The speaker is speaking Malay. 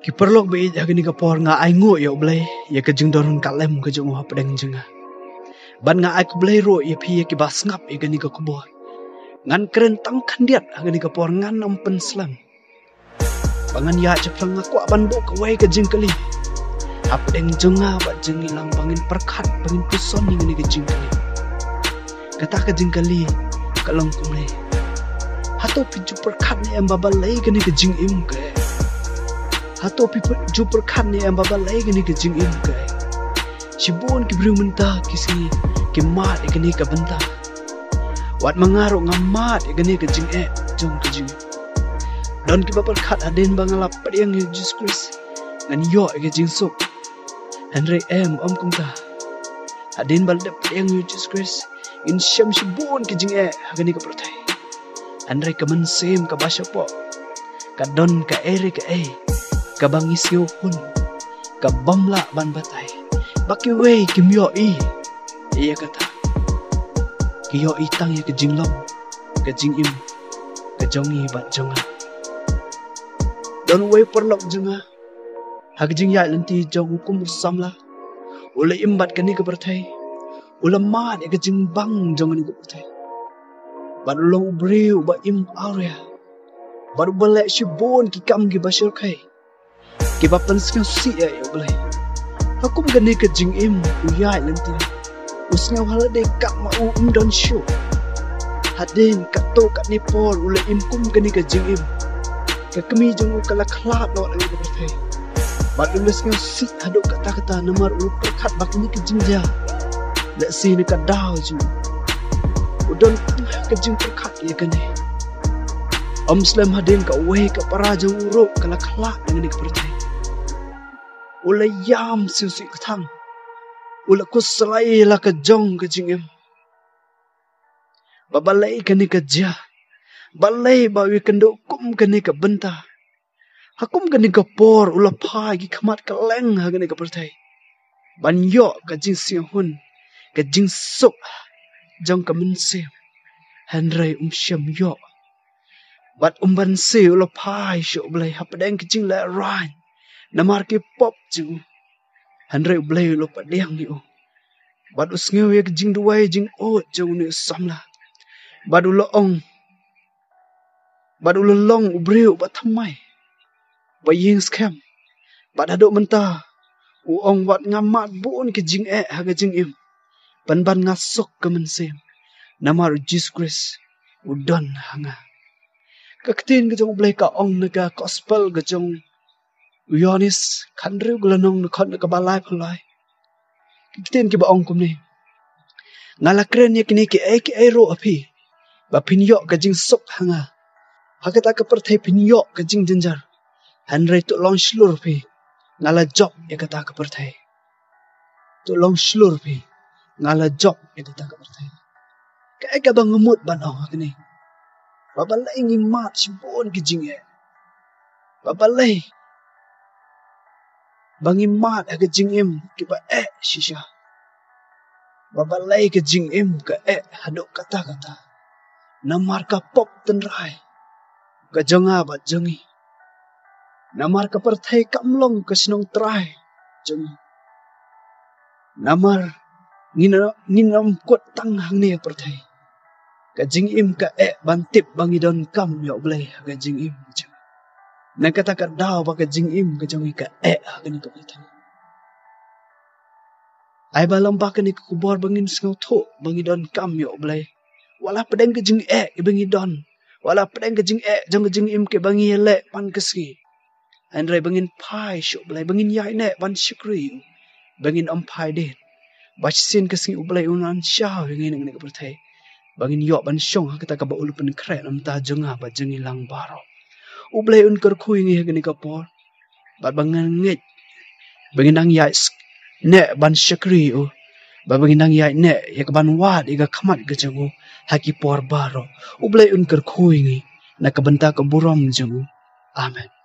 Kiperlok be hagani kapor nga ai ngo yo blai ya ke jing dorun kalem ke jong ha pedang jenga. Ban nga ai ku blai ro ya phi ke bas ngap ya gani ka kubo. Ngan keren tang kandiat hagani kapor ngan ampen slam. Bangan ya ceplang aku ban bo ke wai ke jing kali. Ha pedang jenga ba jing ilang bangin perkat bangin puson ni gani ke jing kali. Kata ke jing kali kalong kumle. Hato piju perkat ni amba balai gani ke jing im ke. Hato pipa jumper kan ni amba balai gani ke jing im kai. Sibon ki bru mentah kisi ki mat gani ke bentah. Wat mengaruk ngamat gani ke jing jong ke jing. Don ki bapal khat aden bangalap padiang Jesus Christ. Ngan yo ke jing sok. Henry om kumta. Aden bal de padiang Jesus Christ. In syam sibon ke jing gani ke pertai. Henry ke mensem ke basyapo. Ka don ka ere ke kabang isyo pun kabamla ban batay baki way kimyo iya kata kiyo itang ya kejing long kejing im kejongi bat jonga don way perlok jonga hagjing ya lenti jong hukum samla ule imbat kani ke bertai ule mat ya kejing bang jong ni ke bertai ban long breu ba im area baru balek shibon ki kam ki bashir kai Kibap tan sekian si ya boleh. Aku mengenai ke jing im uyai nanti. Usnya wala de kak mau don show. Hadin kato kat Nepal ule im kum mengenai ke jing im. Ke kami jeng kala klat lo lagi bertai. Bad ule sekian si haduk kata-kata nomor ulu perkat bakni ke jing dia. Lek si ni kat dau ju. Udon ke jing perkat ya kene. Slam hadin ka weh ka paraja uruk kala klat dengan ke bertai. Ula yam siusi ketang. Ula kusalai la ke jong ke jingim. Babalai kani ke jah. Balai bawi kenduk kum kani ke bentah. Hakum kani ke por ula pagi kamat ke leng ha kani ke pertai. Ban yok ke jing siang hun. Ke jing sok. Jong ke mensim. Henry syam yok. Bat ban se ula pai syok belai. Hapadang ke jing la rain. Namar ke pop ju. Henry blay lo padiang ni o. Bad usngew ya jing duwai jing o jong ni samla. Badu lo ong. Badu lo long ubreu batamai. Baying scam. Bad hadok mentah. U ong wat ngamat buon ke jing haga jing im. Ban ngasok ke mensem. Namar Jesus Christ. Udon hanga. Kaktin ke jong blay ka ong naga gospel ke jong Uyonis kandriu gelanong nekot nekabalai pulai. Kitin ki baong kumni. Ngala keren ya kini ki ro api. Ba pinyok ke jing sok hanga. Hakata ke pertai pinyok ke jing jenjar. Henry tu long slur pi. Ngala job ya kata ke pertai. Tu long slur pi. Ngala job ya kata ke pertai. Ka bang ngemut banong kini. Babalai ngimat sibon ke jing Babalai Bangi mat ke jing im ke ba shisha. Babalai ke jing im ke haduk kata-kata. Namar ka pop tenrai. Ke jonga bat jongi. Namar ka pertai kamlong ke senong terai. Jongi. Namar nginam kot tang hang ni pertai. Ke jing im ke bantip bangi don kam yok blai ke jing im. Nak kata kat dau pakai jing im ke jongi ke kini ke belakang. Ai balam pakai ni kubor bangin sengau tok bangi don kam yok belai. Walah pedang ke jing bangi don. Walah pedang ke jing jong ke jing im ke bangi lek pan keski. Andrai bangin pai syok belai bangin yai nek pan syukri. Bangin pai det. Bacsin keski ublai unan syah bangin ngene ke pertai. Bangin yok ban syong kata ka ba ulu pen kret am ta jonga ba jengi lang baro. Ublay unkar kui ngi gani kapor. Bat bangan ngit. Banginang yai ne ban syakri u. Bat banginang yai ne yak ban wad iga kamat gajangu. Haki por baro. Ublay unkar kui ngi. Nak benta ke buram jangu. Amen.